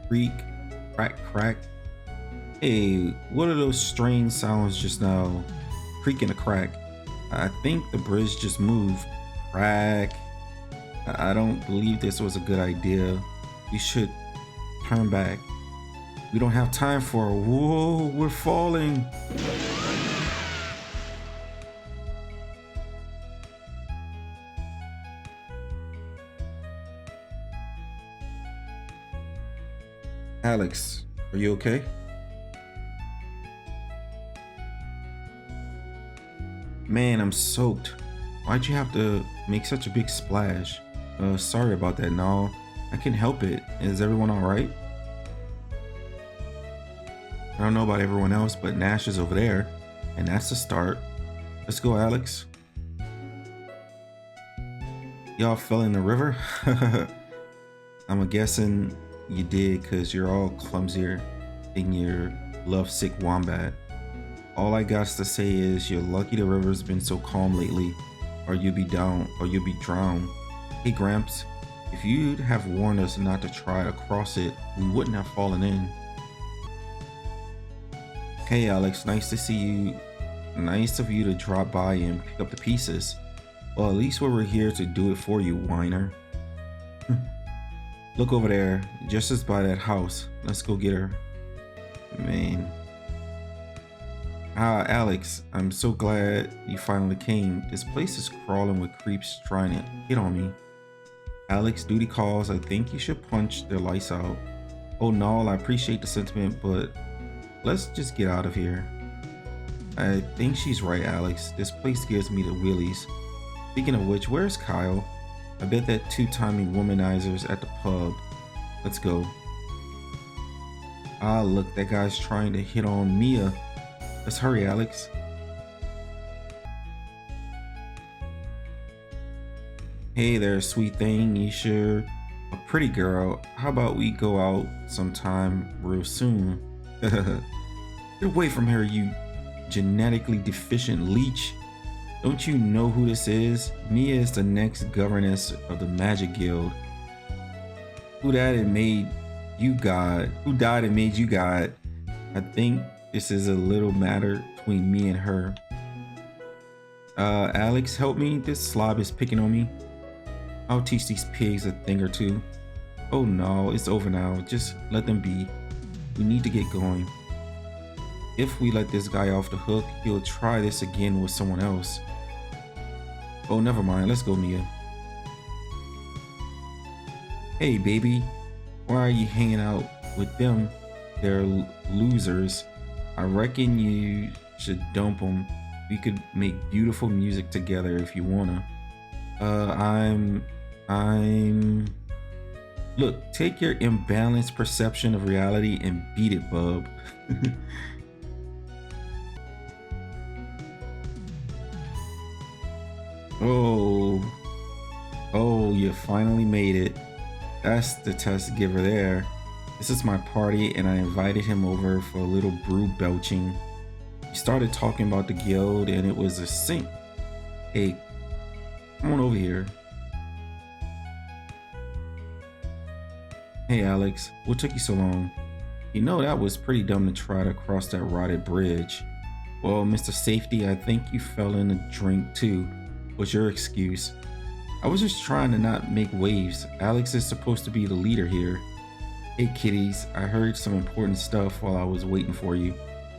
creak, crack, crack. Hey, what are those strange sounds just now? Creak and a crack. I think the bridge just moved. Crack. I don't believe this was a good idea. You should turn back. We don't have time for. Whoa, we're falling. Alex, are you okay? Man, I'm soaked. Why'd you have to make such a big splash? Sorry about that. No, I can help it. Is everyone all right? I don't know about everyone else, but Nash is over there, and that's the start. Let's go, Alex. Y'all fell in the river? I'm guessing you did because you're all clumsier than your lovesick wombat. All I got to say is you're lucky the river's been so calm lately, or you'll be drowned. Hey Gramps, if you'd have warned us not to try to cross it, we wouldn't have fallen in. Hey Alex, nice to see you. Nice of you to drop by and pick up the pieces. Well, at least we were here to do it for you, whiner. Look over there, just as by that house. Let's go get her. Man. Ah, Alex, I'm so glad you finally came. This place is crawling with creeps trying to hit on me. Alex, duty calls. I think you should punch their lights out. Oh no, I appreciate the sentiment, but let's just get out of here. I think she's right, Alex. This place gives me the willies. Speaking of which, where's Kyle? I bet that two-timing womanizer's at the pub. Let's go. Ah, look, that guy's trying to hit on Mia. Let's hurry, Alex. Hey there, sweet thing. You sure a pretty girl. How about we go out sometime real soon? Get away from her, you genetically deficient leech. Don't you know who this is? Mia is the next governess of the Magic Guild. Who died and made you God? Who died and made you God? I think this is a little matter between me and her. Alex, help me. This slob is picking on me. I'll teach these pigs a thing or two. Oh no, it's over now. Just let them be. We need to get going. If we let this guy off the hook, he'll try this again with someone else. Oh, never mind. Let's go, Mia. Hey, baby. Why are you hanging out with them? They're losers. I reckon you should dump them. We could make beautiful music together if you wanna. Look, take your imbalanced perception of reality and beat it, bub. Oh, you finally made it. That's the test giver there. This is my party and I invited him over for a little brew belching. We started talking about the guild and it was a sync. Hey, come on over here. Hey Alex, what took you so long? You know that was pretty dumb to try to cross that rotted bridge. Well, Mr. Safety, I think you fell in a drink too. What's your excuse? I was just trying to not make waves. Alex is supposed to be the leader here. Hey kiddies, I heard some important stuff while I was waiting for you.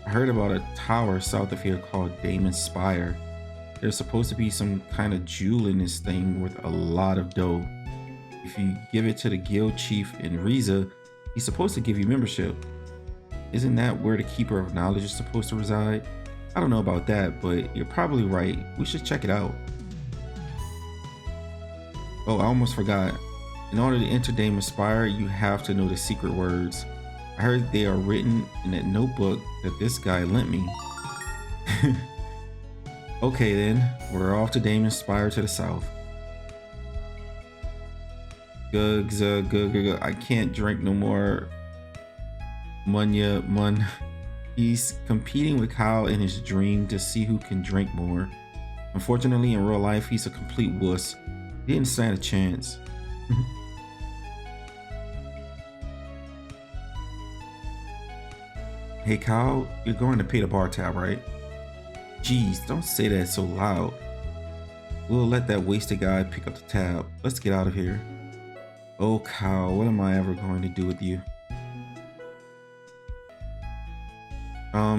I heard about a tower south of here called Damon's Spire. There's supposed to be some kind of jewel in this thing worth a lot of dough. If you give it to the guild chief in Riza, he's supposed to give you membership. Isn't that where the Keeper of Knowledge is supposed to reside? I don't know about that, but you're probably right. We should check it out. Oh, I almost forgot. In order to enter Damon's Spire, you have to know the secret words. I heard they are written in that notebook that this guy lent me. Okay then, we're off to Damon's Spire to the south. Gug. I can't drink no more. Mun. He's competing with Kyle in his dream to see who can drink more. Unfortunately, in real life, he's a complete wuss. He didn't stand a chance. Hey Kyle, you're going to pay the bar tab, right? Jeez, don't say that so loud. We'll let that wasted guy pick up the tab. Let's get out of here. Oh Kyle, what am I ever going to do with you?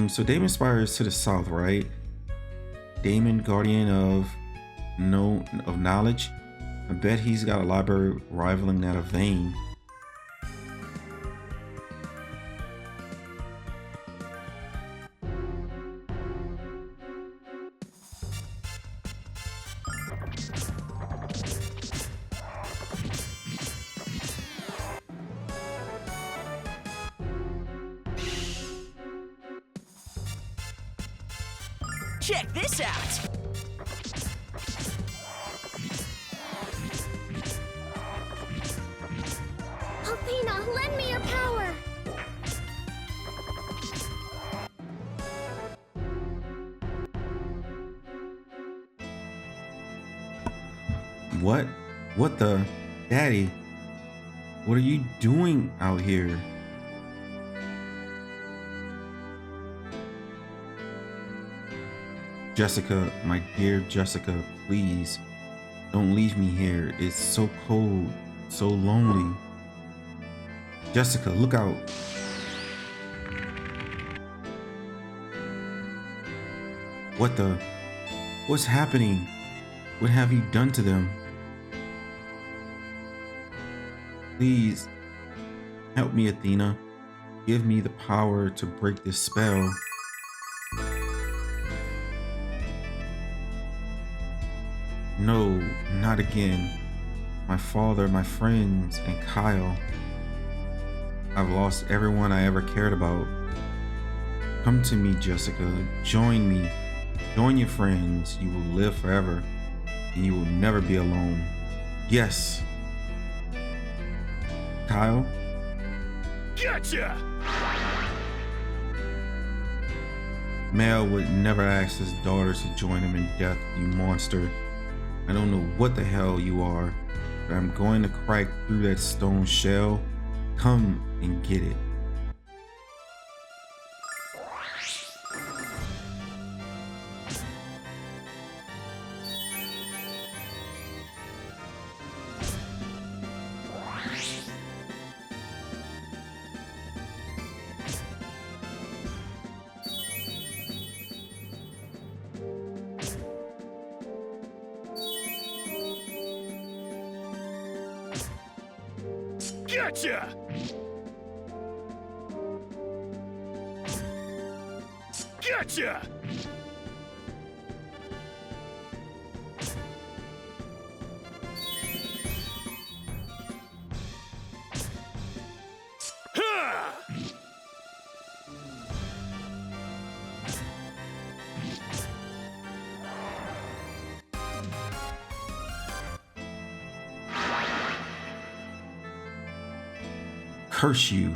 So Damon Spire is to the south, right? Damon, guardian of knowledge. I bet he's got a library rivaling that of Vane. Check this out! Athena, lend me your power! What? What the? Daddy, what are you doing out here? Jessica, my dear Jessica, please don't leave me here. It's so cold, so lonely. Jessica, look out. What the? What's happening? What have you done to them? Please help me, Athena. Give me the power to break this spell. No, not again. My father, my friends, and Kyle. I've lost everyone I ever cared about. Come to me, Jessica. Join me. Join your friends. You will live forever, and you will never be alone. Yes. Kyle? Gotcha! Mel would never ask his daughter to join him in death, you monster. I don't know what the hell you are, but I'm going to crack through that stone shell. Come and get it. Gotcha! Gotcha! Ha! Curse you.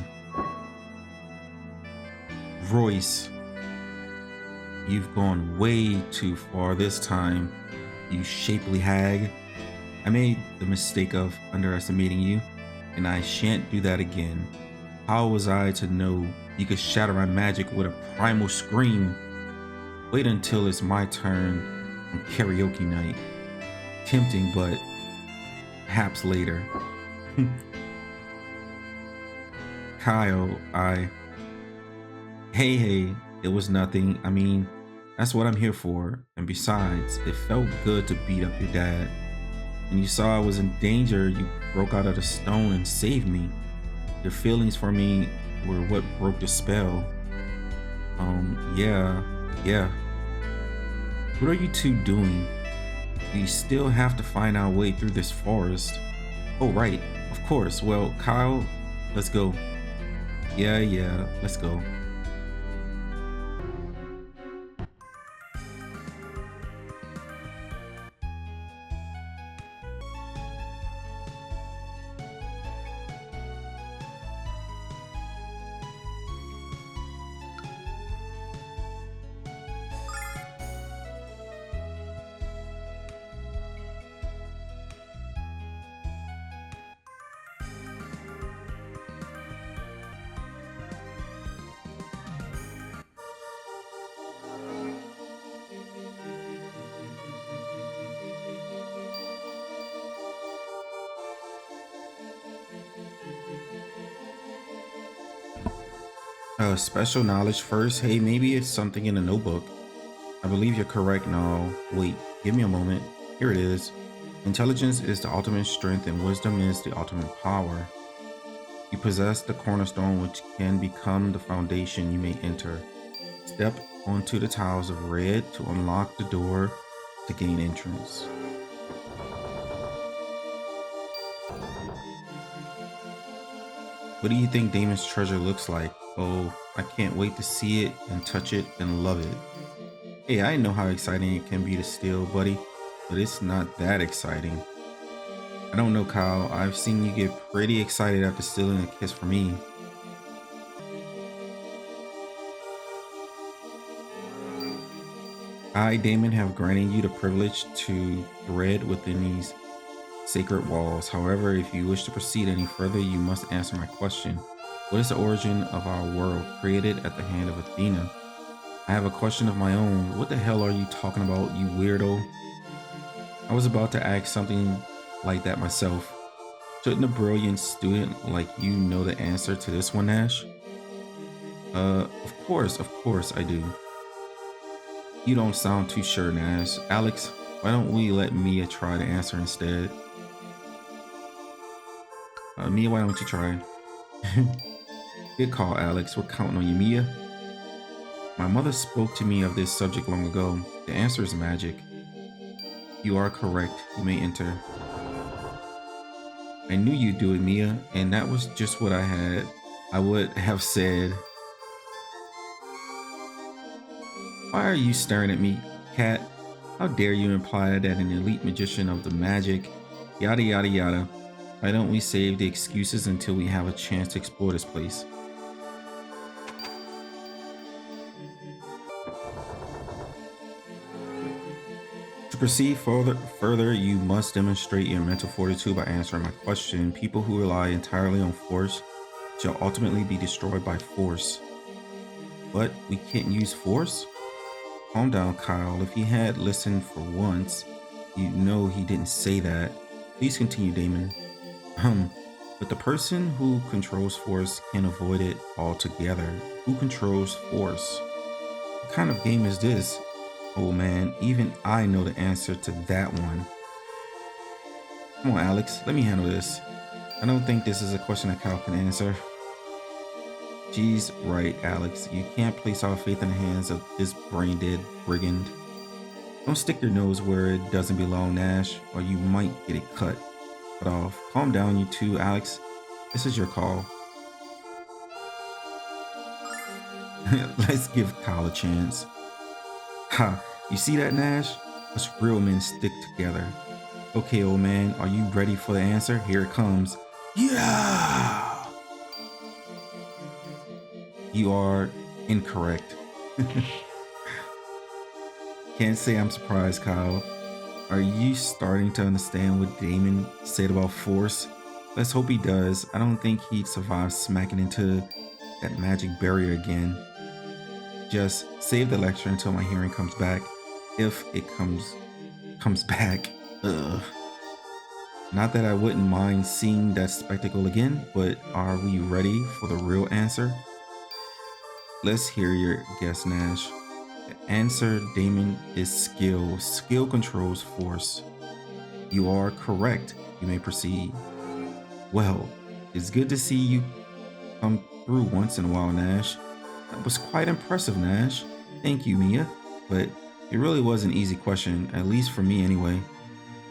Royce, you've gone way too far this time, you shapely hag. I made the mistake of underestimating you, and I shan't do that again. How was I to know you could shatter my magic with a primal scream? Wait until it's my turn on karaoke night. Tempting, but perhaps later. Kyle, Hey, it was nothing. I mean, that's what I'm here for. And besides, it felt good to beat up your dad. When you saw I was in danger, you broke out of the stone and saved me. Your feelings for me were what broke the spell. Yeah. What are you two doing? We still have to find our way through this forest. Oh, right. Of course. Well, Kyle, let's go. Yeah, let's go. Special knowledge first. Hey, maybe it's something in the notebook. I believe you're correct. No, wait, give me a moment. Here it is. Intelligence is the ultimate strength and wisdom is the ultimate power. You possess the cornerstone which can become the foundation you may enter. Step onto the tiles of red to unlock the door to gain entrance. What do you think Damon's treasure looks like? Oh, I can't wait to see it and touch it and love it. Hey, I know how exciting it can be to steal, buddy, but it's not that exciting. I don't know, Kyle. I've seen you get pretty excited after stealing a kiss from me. I, Damon, have granted you the privilege to thread within these sacred walls. However, if you wish to proceed any further, you must answer my question. What is the origin of our world created at the hand of Athena? I have a question of my own. What the hell are you talking about, you weirdo? I was about to ask something like that myself. Shouldn't a brilliant student like you know the answer to this one, Nash? Of course I do. You don't sound too sure, Nash. Alex, why don't we let Mia try to answer instead? Mia, why don't you try? Good call, Alex. We're counting on you, Mia. My mother spoke to me of this subject long ago. The answer is magic. You are correct. You may enter. I knew you'd do it, Mia, and that was just what I would have said. Why are you staring at me, cat? How dare you imply that an elite magician of the magic, yada yada yada. Why don't we save the excuses until we have a chance to explore this place? To proceed further, you must demonstrate your mental fortitude by answering my question. People who rely entirely on force shall ultimately be destroyed by force. But we can't use force? Calm down, Kyle. If he had listened for once, you'd know he didn't say that. Please continue, Damon. But the person who controls force can avoid it altogether. Who controls force? What kind of game is this? Oh man, even I know the answer to that one. Come on, Alex, let me handle this. I don't think this is a question that Kyle can answer. She's right, Alex. You can't place our faith in the hands of this brain-dead brigand. Don't stick your nose where it doesn't belong, Nash, or you might get it cut off. Calm down, you two, Alex. This is your call. Let's give Kyle a chance. Ha, you see that, Nash? Us real men stick together. Okay, old man, are you ready for the answer? Here it comes. Yeah! You are incorrect. Can't say I'm surprised, Kyle. Are you starting to understand what Damon said about force? Let's hope he does. I don't think he'd survive smacking into that magic barrier again. Just save the lecture until my hearing comes back. If it comes back. Ugh. Not that I wouldn't mind seeing that spectacle again, but are we ready for the real answer? Let's hear your guess, Nash. The answer, Damon, is skill. Skill controls force. You are correct. You may proceed. Well, it's good to see you come through once in a while, Nash. That was quite impressive, Nash. Thank you, Mia. But it really was an easy question, at least for me anyway.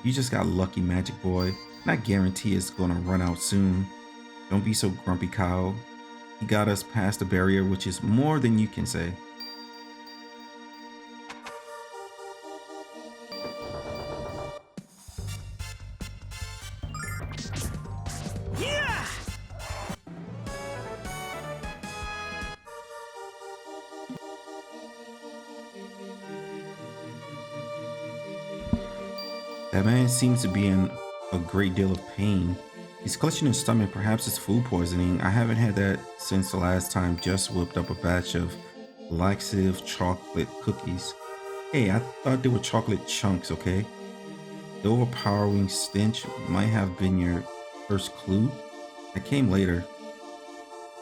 You just got lucky, Magic Boy, and I guarantee it's gonna run out soon. Don't be so grumpy, Kyle. He got us past the barrier, which is more than you can say. Yeah! That man seems to be in a great deal of pain. He's clutching his stomach, perhaps it's food poisoning. I haven't had that since the last time Jess whipped up a batch of laxative chocolate cookies. Hey, I thought they were chocolate chunks, okay? The overpowering stench might have been your first clue. That came later.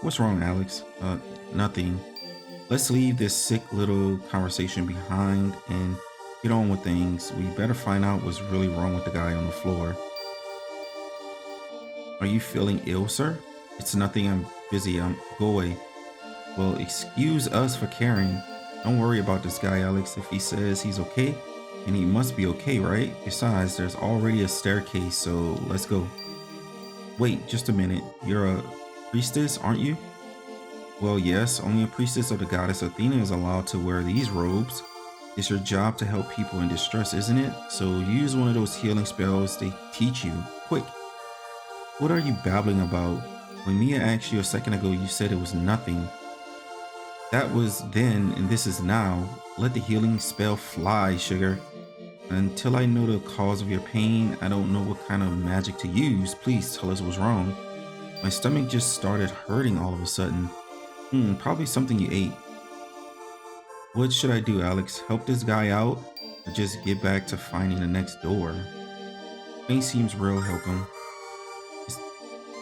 What's wrong, Alex? Nothing. Let's leave this sick little conversation behind and get on with things. We better find out what's really wrong with the guy on the floor. Are you feeling ill, sir? It's nothing. I'm busy. Go away. Well, excuse us for caring. Don't worry about this guy, Alex. If he says he's okay, and he must be okay, right? Besides, there's already a staircase, so let's go. Wait, just a minute. You're a priestess, aren't you? Well, yes, only a priestess of the goddess Athena is allowed to wear these robes. It's your job to help people in distress, isn't it? So use one of those healing spells they teach you. Quick. What are you babbling about? When Mia asked you a second ago, you said it was nothing. That was then, and this is now. Let the healing spell fly, sugar. Until I know the cause of your pain, I don't know what kind of magic to use. Please tell us what's wrong. My stomach just started hurting all of a sudden. Probably something you ate. What should I do, Alex? Help this guy out? Or just get back to finding the next door? Pain seems real, help him.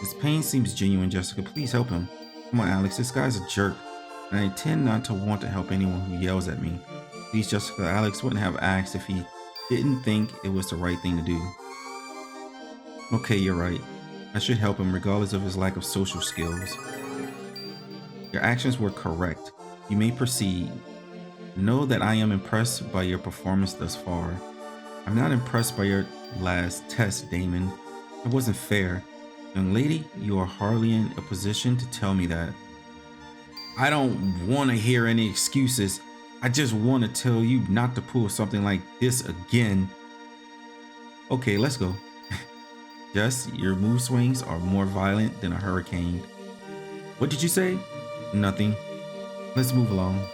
His pain seems genuine, Jessica. Please help him. Come on, Alex, this guy's a jerk. And I tend not to want to help anyone who yells at me. Please, Jessica, Alex wouldn't have asked if he didn't think it was the right thing to do. Okay, you're right. I should help him regardless of his lack of social skills. Your actions were correct. You may proceed. Know that I am impressed by your performance thus far. I'm not impressed by your last test, Damon. It wasn't fair. Young lady, you are hardly in a position to tell me that. I don't want to hear any excuses. I just want to tell you not to pull something like this again. Okay, let's go. Jess, your mood swings are more violent than a hurricane. What did you say? Nothing. Let's move along.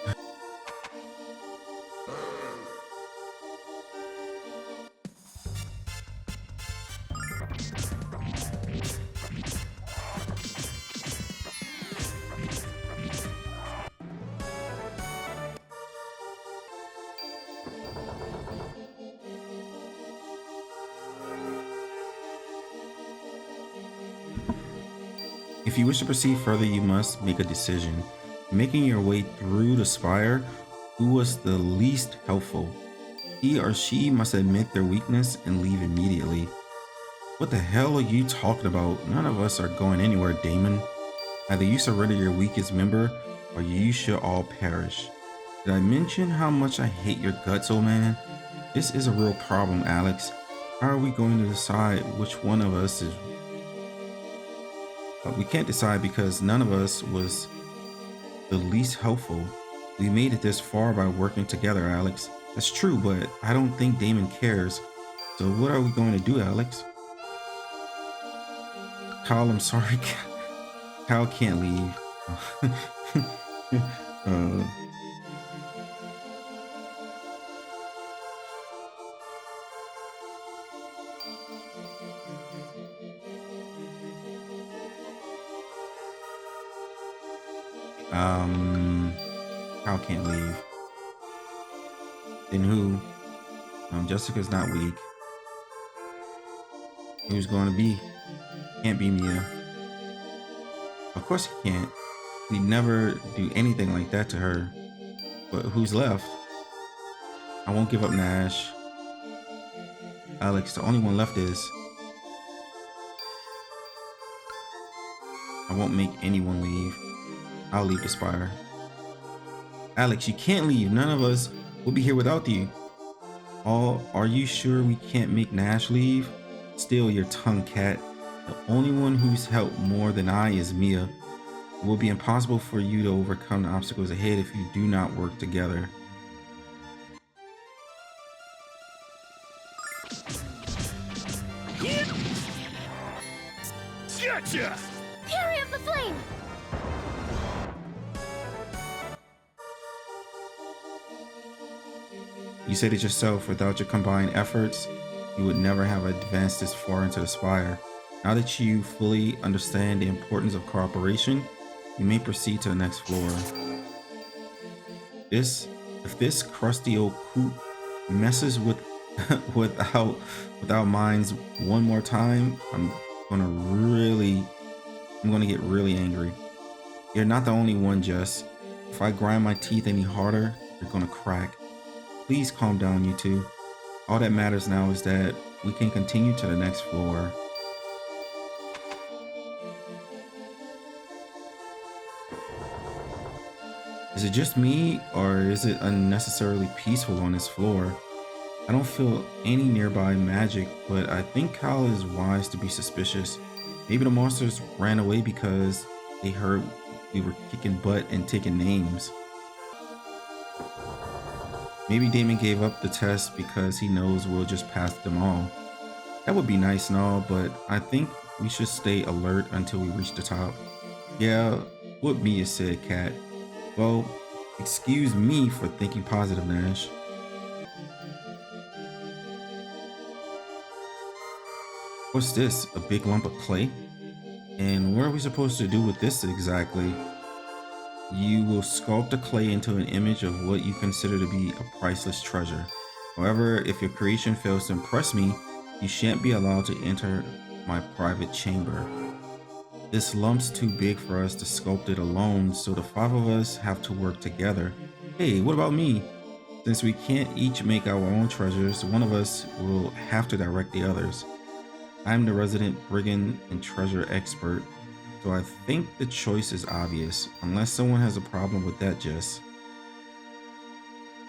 If you wish to proceed further, you must make a decision. Making your way through the spire, who was the least helpful? He or she must admit their weakness and leave immediately. What the hell are you talking about? None of us are going anywhere, Damon. Either you surrender your weakest member, or you shall all perish. Did I mention how much I hate your guts, old man? This is a real problem, Alex. How are we going to decide which one of us is... We can't decide because none of us was the least helpful. We made it this far by working together, Alex. That's true, but I don't think Damon cares. So what are we going to do, Alex? Kyle, I'm sorry. Kyle can't leave. Kyle can't leave. Then who? Jessica's not weak. Who's going to be? Can't be Mia. Of course he can't. He'd never do anything like that to her. But who's left? I won't give up Nash. Alex, the only one left is... I won't make anyone leave. I'll leave the spire. Alex, you can't leave. None of us will be here without you. Are you sure we can't make Nash leave? Still your tongue, cat. The only one who's helped more than I is Mia. It will be impossible for you to overcome the obstacles ahead if you do not work together. Gotcha! Fury of the Flame! You said it yourself, without your combined efforts, you would never have advanced this far into the spire. Now that you fully understand the importance of cooperation, you may proceed to the next floor. If this crusty old coot messes with without minds one more time, I'm gonna get really angry. You're not the only one, Jess. If I grind my teeth any harder, they're gonna crack. Please calm down, you two. All that matters now is that we can continue to the next floor. Is it just me, or is it unnecessarily peaceful on this floor? I don't feel any nearby magic, but I think Kyle is wise to be suspicious. Maybe the monsters ran away because they heard we were kicking butt and taking names. Maybe Damon gave up the test because he knows we'll just pass them all. That would be nice and all, but I think we should stay alert until we reach the top. Yeah, what Mia said, Cat. Well, excuse me for thinking positive, Nash. What's this? A big lump of clay? And what are we supposed to do with this exactly? You will sculpt the clay into an image of what you consider to be a priceless treasure. However, if your creation fails to impress me, you shan't be allowed to enter my private chamber. This lump's too big for us to sculpt it alone, so the 5 of us have to work together. Hey, what about me? Since we can't each make our own treasures, one of us will have to direct the others. I'm the resident brigand and treasure expert, so I think the choice is obvious, unless someone has a problem with that, Jess.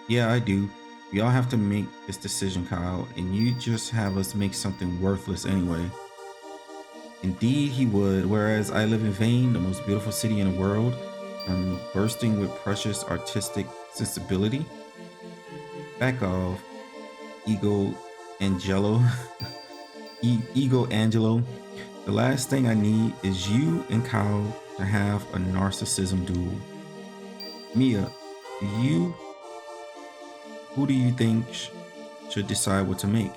Yeah, I do. We all have to make this decision, Kyle, and you just have us make something worthless anyway. Indeed, he would, whereas I live in Vane, the most beautiful city in the world, and bursting with precious artistic sensibility. Back off, Ego Angelo. Ego Angelo. The last thing I need is you and Kyle to have a narcissism duel. Mia, who do you think should decide what to make?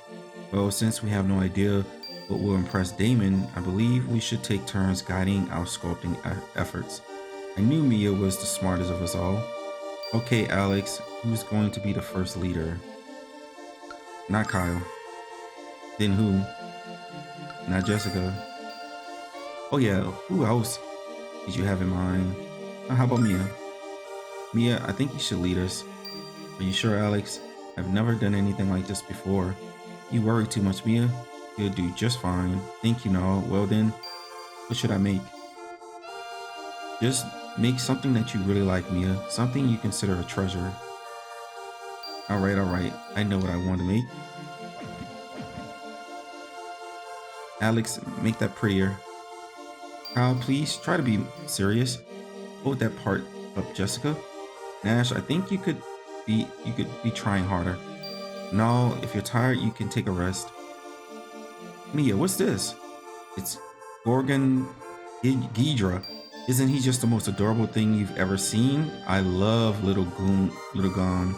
Well, since we have no idea what will impress Damon, I believe we should take turns guiding our sculpting efforts. I knew Mia was the smartest of us all. Okay, Alex, who's going to be the first leader? Not Kyle. Then who? Not Jessica. Oh yeah, who else did you have in mind? How about Mia? Mia, I think you should lead us. Are you sure, Alex? I've never done anything like this before. You worry too much, Mia. You'll do just fine. Think you know. Well then, what should I make? Just make something that you really like, Mia. Something you consider a treasure. Alright. I know what I want to make. Alex, make that prettier. Kyle, please try to be serious. Hold that part up, Jessica. Nash, I think you could be trying harder. No, if you're tired, you can take a rest. Mia, what's this? It's Gorgon Ghidra. Isn't he just the most adorable thing you've ever seen? I love little Gon.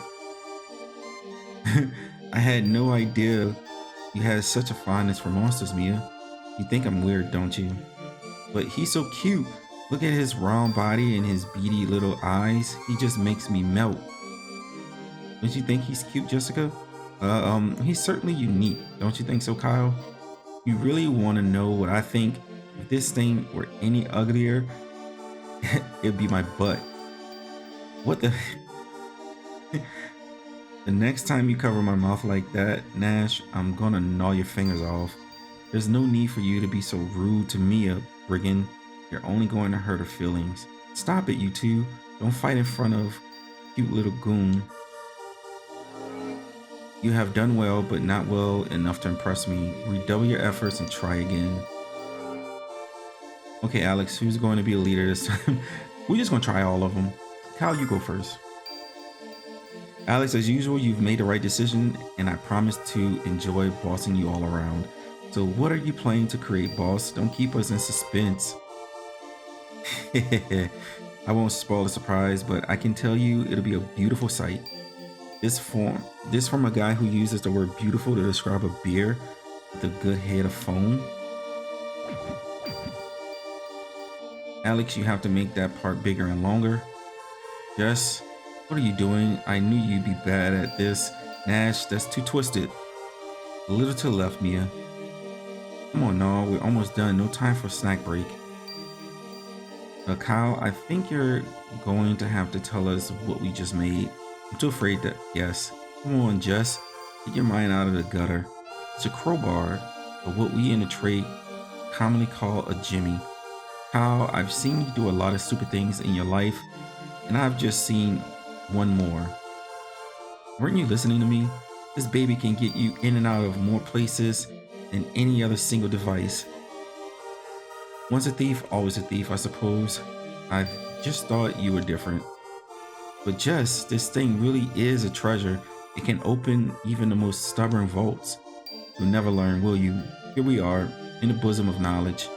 I had no idea you had such a fondness for monsters, Mia. You think I'm weird, don't you? But he's so cute. Look at his round body and his beady little eyes. He just makes me melt. Don't you think he's cute, Jessica? He's certainly unique. Don't you think so, Kyle? You really want to know what I think? If this thing were any uglier, it'd be my butt. What the? The next time you cover my mouth like that, Nash, I'm gonna gnaw your fingers off. There's no need for you to be so rude to Mia, brigand. You're only going to hurt her feelings. Stop it, you two. Don't fight in front of cute little goon. You have done well, but not well enough to impress me. Redouble your efforts and try again. Okay, Alex, who's going to be the leader this time? We're just gonna try all of them. Kyle, you go first. Alex, as usual, you've made the right decision, and I promise to enjoy bossing you all around. So what are you planning to create, boss? Don't keep us in suspense. I won't spoil the surprise, but I can tell you it'll be a beautiful sight. This from a guy who uses the word beautiful to describe a beer with a good head of foam. Alex, you have to make that part bigger and longer. Jess, what are you doing? I knew you'd be bad at this. Nash, that's too twisted. A little to the left, Mia. Come on, no, we're almost done. No time for a snack break. Kyle, I think you're going to have to tell us what we just made. I'm too afraid to guess. Come on, Jess. Get your mind out of the gutter. It's a crowbar, or what we in the trade commonly call a jimmy. Kyle, I've seen you do a lot of stupid things in your life, and I've just seen one more. Weren't you listening to me? This baby can get you in and out of more places than any other single device. Once a thief, always a thief, I suppose. I just thought you were different. But Jess, this thing really is a treasure. It can open even the most stubborn vaults. You'll never learn, will you? Here we are, in the bosom of knowledge.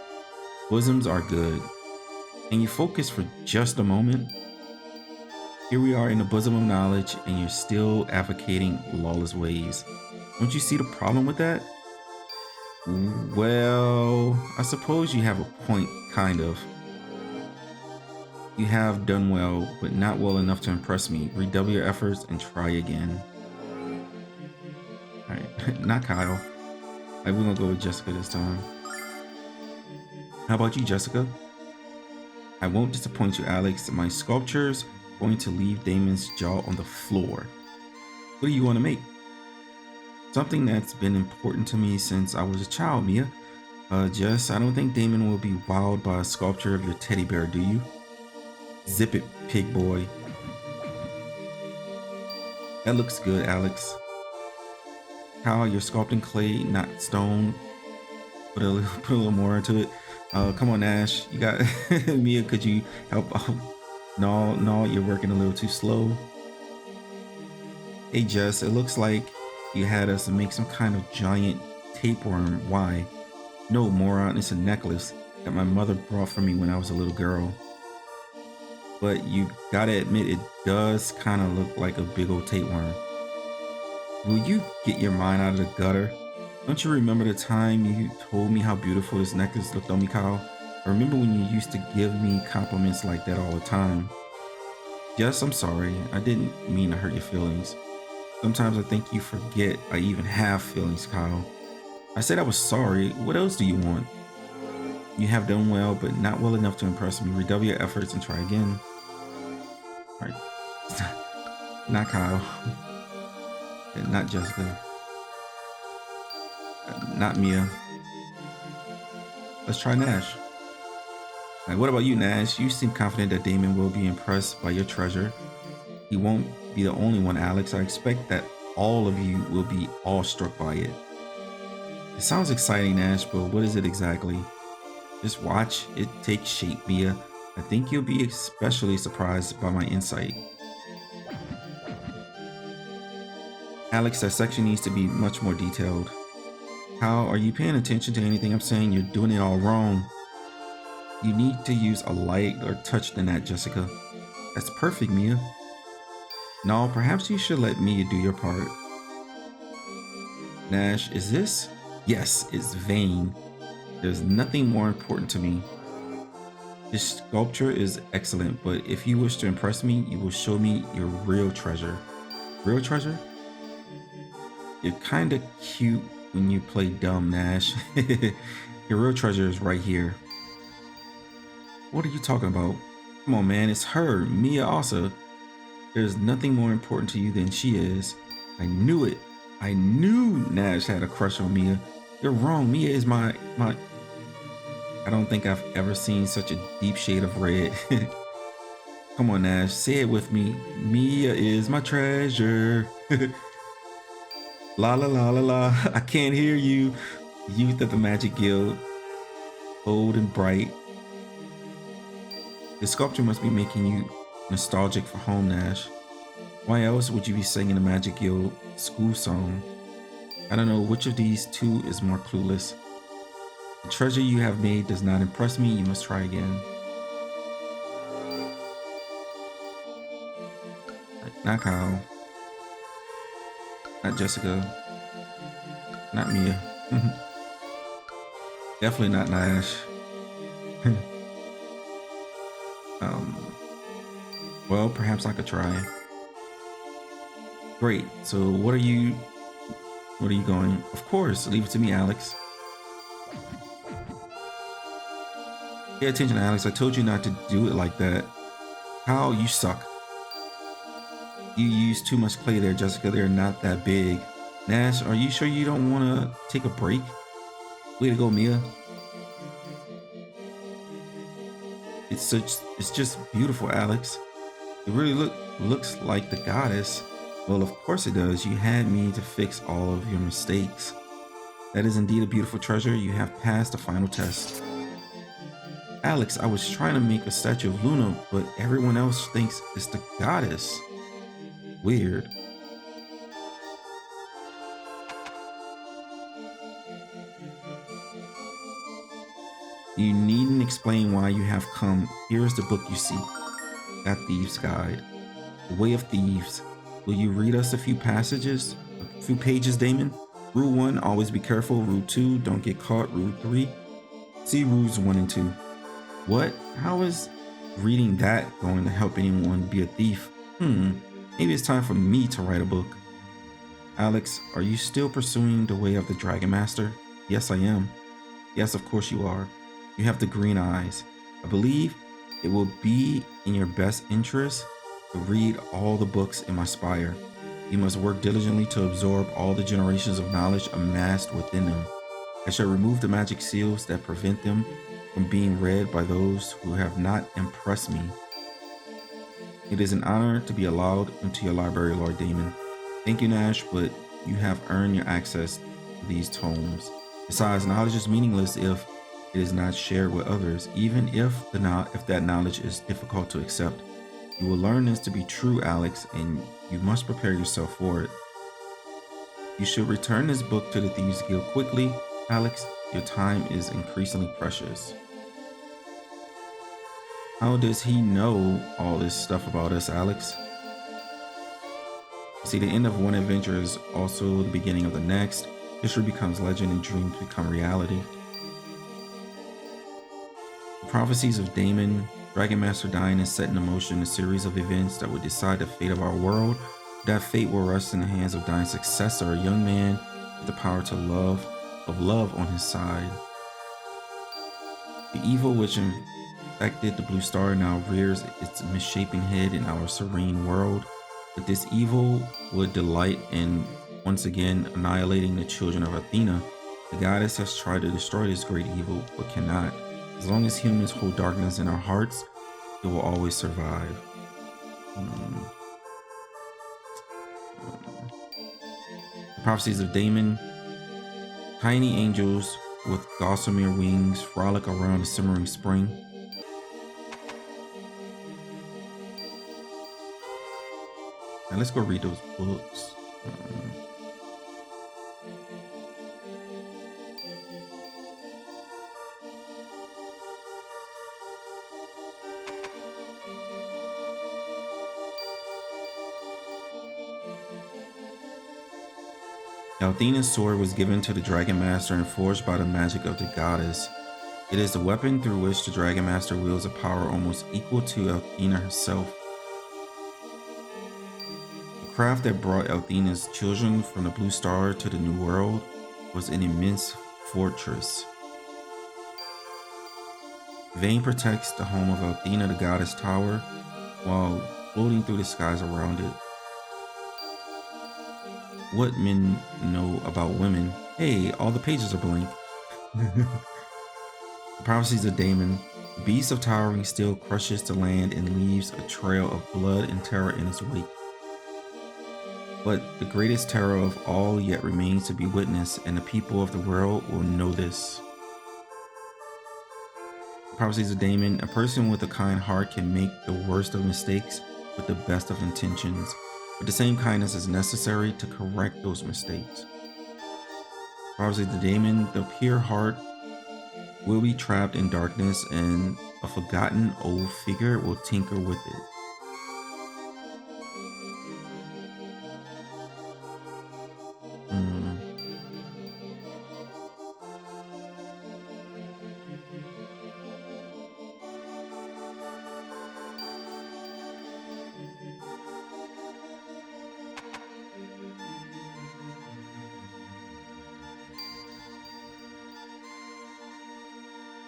Bosoms are good. Can you focus for just a moment? Here we are in the bosom of knowledge, and you're still advocating lawless ways. Don't you see the problem with that? Well, I suppose you have a point, kind of. You have done well, but not well enough to impress me. Redouble your efforts and try again. Alright, not Kyle. We're gonna go with Jessica this time. How about you, Jessica? I won't disappoint you, Alex. My sculpture's going to leave Damon's jaw on the floor. What do you want to make? Something that's been important to me since I was a child, Mia. Jess, I don't think Damon will be wowed by a sculpture of your teddy bear, do you? Zip it, pig boy. That looks good, Alex. How you're sculpting clay, not stone. Put a little more into it. Come on, Ash. You got Mia. Could you help out? No, you're working a little too slow. Hey, Jess. It looks like you had us make some kind of giant tapeworm. Why? No, moron. It's a necklace that my mother brought for me when I was a little girl. But you gotta admit, it does kind of look like a big old tapeworm. Will you get your mind out of the gutter? Don't you remember the time you told me how beautiful this necklace looked on me, Kyle? I remember when you used to give me compliments like that all the time. Yes, I'm sorry. I didn't mean to hurt your feelings. Sometimes I think you forget I even have feelings, Kyle. I said I was sorry. What else do you want? You have done well, but not well enough to impress me. Redouble your efforts and try again. All right. Not Kyle. And not Jessica. Not Mia. Let's try Nash. Right, what about you, Nash? You seem confident that Damon will be impressed by your treasure. He won't be the only one, Alex. I expect that all of you will be awestruck by it. It sounds exciting, Nash, but what is it exactly? Just watch it take shape, Mia. I think you'll be especially surprised by my insight. Alex, that section needs to be much more detailed. How are you paying attention to anything I'm saying? You're doing it all wrong. You need to use a lighter touch than that, Jessica. That's perfect, Mia. No, perhaps you should let Mia do your part. Nash, is this? Yes, it's vain. There's nothing more important to me. This sculpture is excellent, but if you wish to impress me, you will show me your real treasure. Real treasure? You're kinda cute when you play dumb, Nash. Your real treasure is right here. What are you talking about? Come on, man, it's her, Mia Asa. There's nothing more important to you than she is. I knew it. I knew Nash had a crush on Mia. You're wrong. Mia is my... I don't think I've ever seen such a deep shade of red. Come on, Nash, say it with me. Mia is my treasure. La la la la la. I can't hear you. Youth of the Magic Guild. Bold and bright. The sculpture must be making you nostalgic for home, Nash. Why else would you be singing the Magic Guild school song? I don't know which of these two is more clueless. The treasure you have made does not impress me. You must try again. Not Kyle. Not Jessica. Not Mia. Definitely not Nash. Well, perhaps I could try. Great. So what are you going? Of course, leave it to me, Alex. Pay attention, Alex. I told you not to do it like that. How you suck. You use too much clay there, Jessica. They're not that big. Nash, are you sure you don't want to take a break? Way to go, Mia. It's just beautiful, Alex. It really looks like the goddess. Well, of course it does. You had me to fix all of your mistakes. That is indeed a beautiful treasure. You have passed the final test. Alex, I was trying to make a statue of Luna, but everyone else thinks it's the goddess. Weird. You needn't explain why you have come. Here is the book you seek. That Thieves' Guide. The Way of Thieves. Will you read us a few passages? A few pages, Damon? Rule 1, always be careful. Rule 2, don't get caught. Rule 3, see rules 1 and 2. What? How is reading that going to help anyone be a thief? Maybe it's time for me to write a book. Alex, are you still pursuing the way of the Dragon Master? Yes, I am. Yes, of course you are. You have the green eyes. I believe it will be in your best interest to read all the books in my spire. You must work diligently to absorb all the generations of knowledge amassed within them. I shall remove the magic seals that prevent them from being read by those who have not impressed me. It is an honor to be allowed into your library, Lord Damon. Thank you, Nash, but you have earned your access to these tomes. Besides, knowledge is meaningless if it is not shared with others, even if that knowledge is difficult to accept. You will learn this to be true, Alex, and you must prepare yourself for it. You should return this book to the Thieves Guild quickly, Alex. Your time is increasingly precious. How does he know all this stuff about us, Alex? See, the end of one adventure is also the beginning of the next. History becomes legend and dreams become reality. The prophecies of Damon, Dragon Master dying, and set in motion a series of events that would decide the fate of our world. That fate will rest in the hands of Dying's successor, a young man with the power of love on his side. The evil which infected the Blue Star now rears its misshapen head in our serene world. But this evil would delight in once again annihilating the children of Athena. The goddess has tried to destroy this great evil, but cannot. As long as humans hold darkness in our hearts, it will always survive. The prophecies of Damon. Tiny angels with gossamer wings frolic around the simmering spring. Now let's go read those books. Athena's sword was given to the Dragon Master and forged by the magic of the goddess. It is the weapon through which the Dragon Master wields a power almost equal to Athena herself. The craft that brought Athena's children from the Blue Star to the New World was an immense fortress. Vane protects the home of Athena, the goddess tower, while floating through the skies around it. What men know about women? Hey, all the pages are blank. The prophecies of Damon. The beast of towering steel crushes the land and leaves a trail of blood and terror in its wake. But the greatest terror of all yet remains to be witnessed, and the people of the world will know this. The prophecies of Damon. A person with a kind heart can make the worst of mistakes with the best of intentions. But the same kindness is necessary to correct those mistakes. Prophecies of Damon. The pure heart will be trapped in darkness, and a forgotten old figure will tinker with it.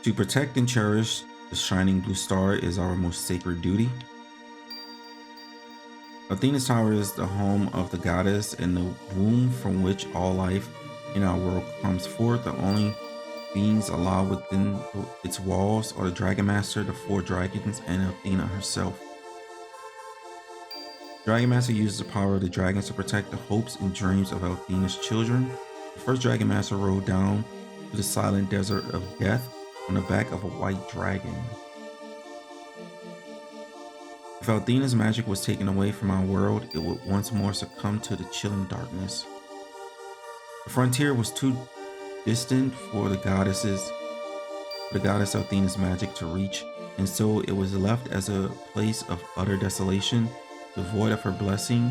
To protect and cherish The shining blue star is our most sacred duty. Athena's tower is the home of the goddess and the womb from which all life in our world comes forth. The only beings allowed within its walls are the Dragon Master, the 4 dragons, and Athena herself. Dragon Master uses the power of the dragons to protect the hopes and dreams of Athena's children. The first Dragon Master rode down to the silent desert of death on the back of a white dragon. If Athena's magic was taken away from our world, it would once more succumb to the chilling darkness. The frontier was too distant for the goddess Athena's magic to reach, and so it was left as a place of utter desolation, devoid of her blessing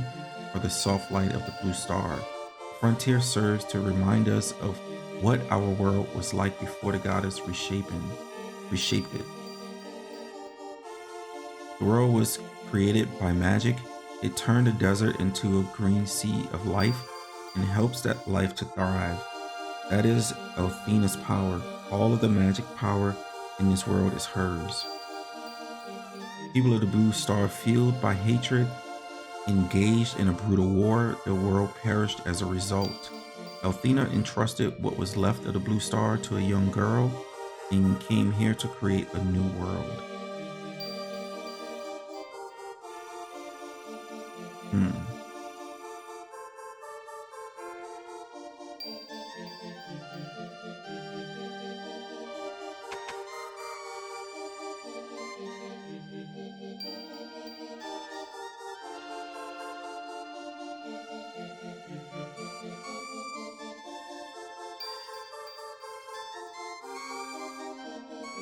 or the soft light of the blue star. The frontier serves to remind us of what our world was like before the goddess reshaped it. The world was created by magic. It turned the desert into a green sea of life and helps that life to thrive. That is Athena's power. All of the magic power in this world is hers. People of the Blue Star, fueled by hatred, engaged in a brutal war. The world perished as a result. Athena entrusted what was left of the Blue Star to a young girl and came here to create a new world.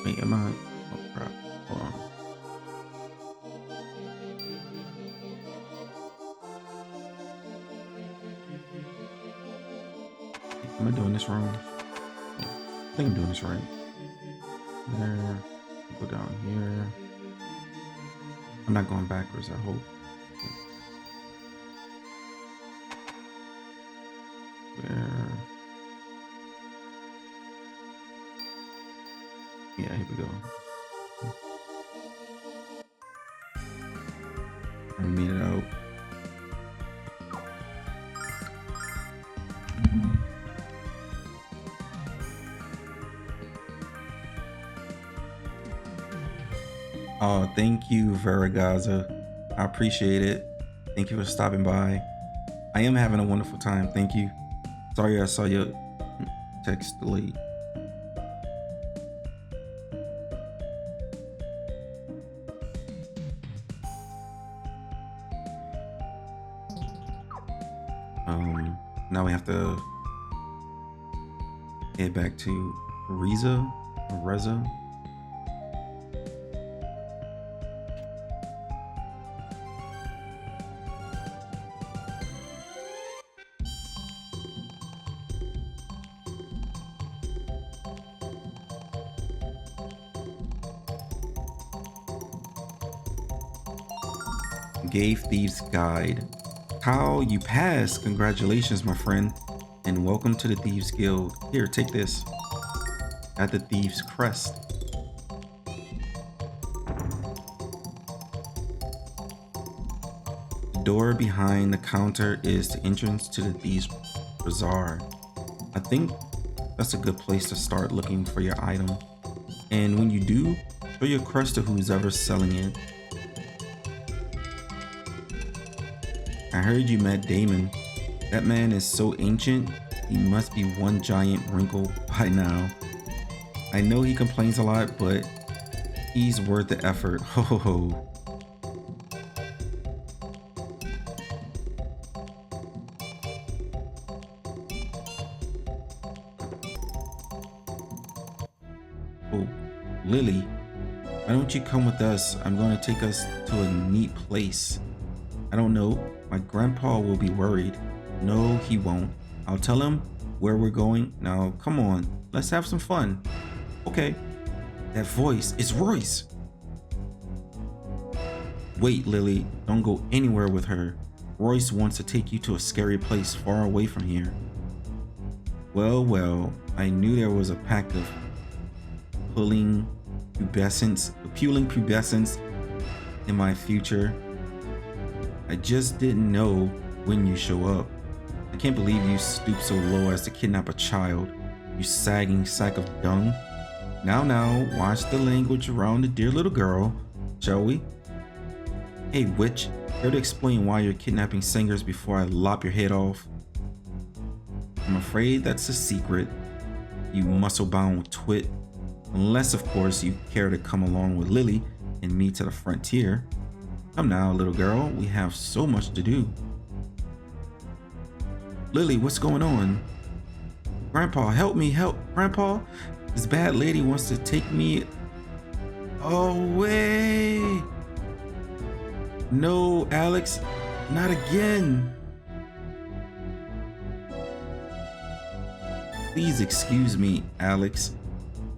Wait, am I? Oh crap! Hold on. Am I doing this wrong? I think I'm doing this right. There. Go down here. I'm not going backwards, I hope. There. Yeah, here we go. I made it out. Oh, thank you, Varagaza. I appreciate it. Thank you for stopping by. I am having a wonderful time. Thank you. Sorry I saw your text delayed. Now we have to head back to Reza. Gave Thieves Guide. Kyle, you passed. Congratulations, my friend, and welcome to the Thieves Guild. Here, take this. At the Thieves Crest. The door behind the counter is the entrance to the Thieves Bazaar. I think that's a good place to start looking for your item. And when you do, show your crest to who's ever selling it. I heard you met Damon. That man is so ancient, he must be one giant wrinkle by now. I know he complains a lot, but he's worth the effort. Ho ho ho. Oh, Lily, why don't you come with us? I'm going to take us to a neat place. I don't know. My grandpa will be worried. No, he won't. I'll tell him where we're going. Now, come on. Let's have some fun. Okay. That voice is Royce. Wait, Lily. Don't go anywhere with her. Royce wants to take you to a scary place far away from here. Well, I knew there was a pack of pulling appealing pubescence in my future. I just didn't know when you show up. I can't believe you stoop so low as to kidnap a child, you sagging sack of dung. Now, watch the language around the dear little girl, shall we? Hey, witch, care to explain why you're kidnapping singers before I lop your head off? I'm afraid that's a secret, you muscle-bound twit. Unless, of course, you care to come along with Lily and me to the frontier. Come now, little girl, we have so much to do. Lily, what's going on? Grandpa, help me, help, Grandpa. This bad lady wants to take me away. No, Alex, not again. Please excuse me, Alex.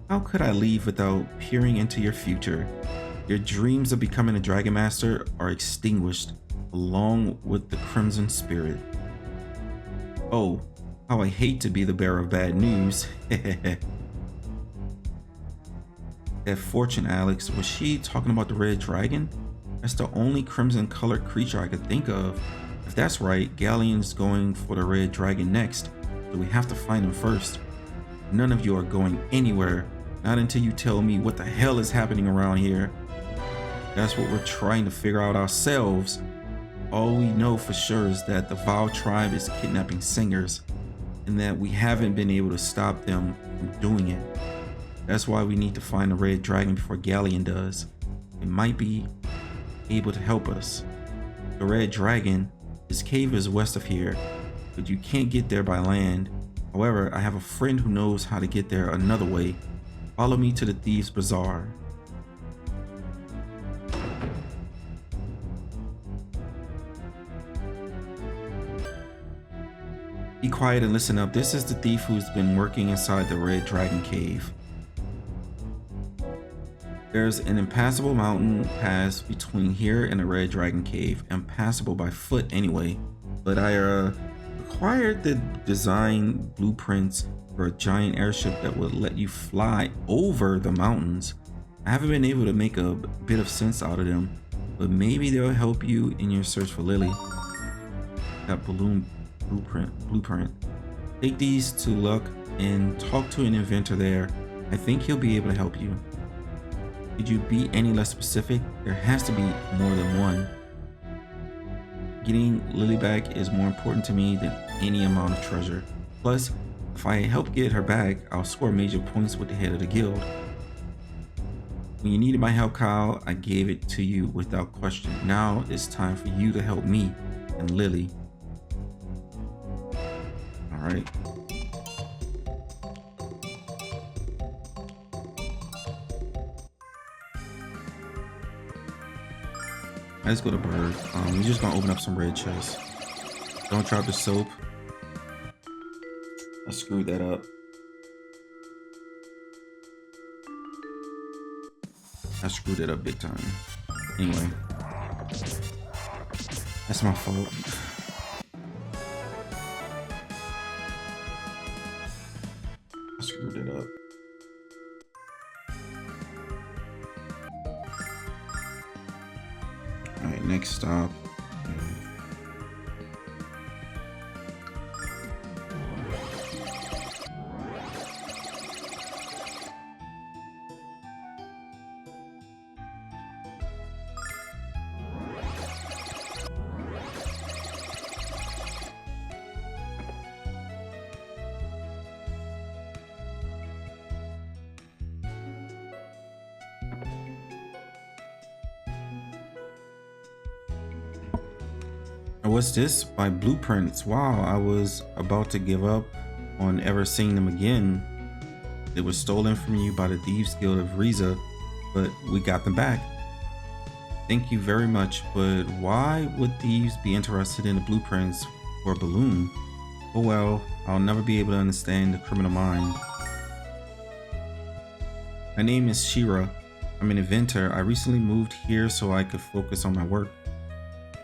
How could I leave without peering into your future? Your dreams of becoming a Dragon Master are extinguished, along with the Crimson Spirit. Oh, how I hate to be the bearer of bad news. That fortune, Alex, was she talking about the red dragon? That's the only crimson colored creature I could think of. If that's right, Galleon's going for the red dragon next, so we have to find him first. None of you are going anywhere, not until you tell me what the hell is happening around here. That's what we're trying to figure out ourselves. All we know for sure is that the Vile tribe is kidnapping singers, and that we haven't been able to stop them from doing it. That's why we need to find the red dragon before Galleon does. It might be able to help us. The red dragon, this cave is west of here, but you can't get there by land. However, I have a friend who knows how to get there another way. Follow me to the Thieves Bazaar. Be quiet and listen up. This is the thief who's been working inside the red dragon cave. There's an impassable mountain pass between here and the red dragon cave. Impassable by foot anyway. But I acquired the design blueprints for a giant airship that would let you fly over the mountains. I haven't been able to make a bit of sense out of them, but maybe they'll help you in your search for Lily. That balloon blueprint. Take these to Luck and talk to an inventor there. I think he'll be able to help you. Could you be any less specific? There has to be more than one. Getting Lily back is more important to me than any amount of treasure. Plus, if I help get her back, I'll score major points with the head of the guild. When you needed my help, Kyle, I gave it to you without question. Now it's time for you to help me and Lily. All right. Let's go to Bird. We're just gonna open up some red chests. Don't drop the soap. I screwed that up. I screwed it up big time. Anyway, that's my fault. I screwed it up. All right, next stop. What's this? By blueprints. Wow, I was about to give up on ever seeing them again. They were stolen from you by the Thieves Guild of Riza, but we got them back. Thank you very much, but why would thieves be interested in the blueprints for a balloon? Oh well, I'll never be able to understand the criminal mind. My name is Shira. I'm an inventor. I recently moved here so I could focus on my work.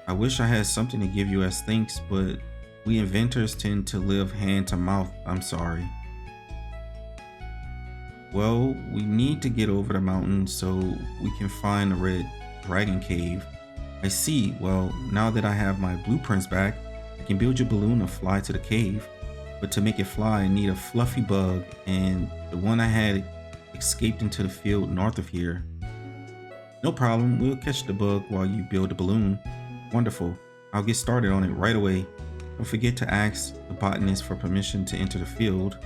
I wish I had something to give you as thanks, but we inventors tend to live hand to mouth. I'm sorry. Well, we need to get over the mountain so we can find the red dragon cave. I see. Well, now that I have my blueprints back, I can build your balloon to fly to the cave. But to make it fly, I need a fluffy bug, and the one I had escaped into the field north of here. No problem, we'll catch the bug while you build the balloon. Wonderful. I'll get started on it right away. Don't forget to ask the botanist for permission to enter the field.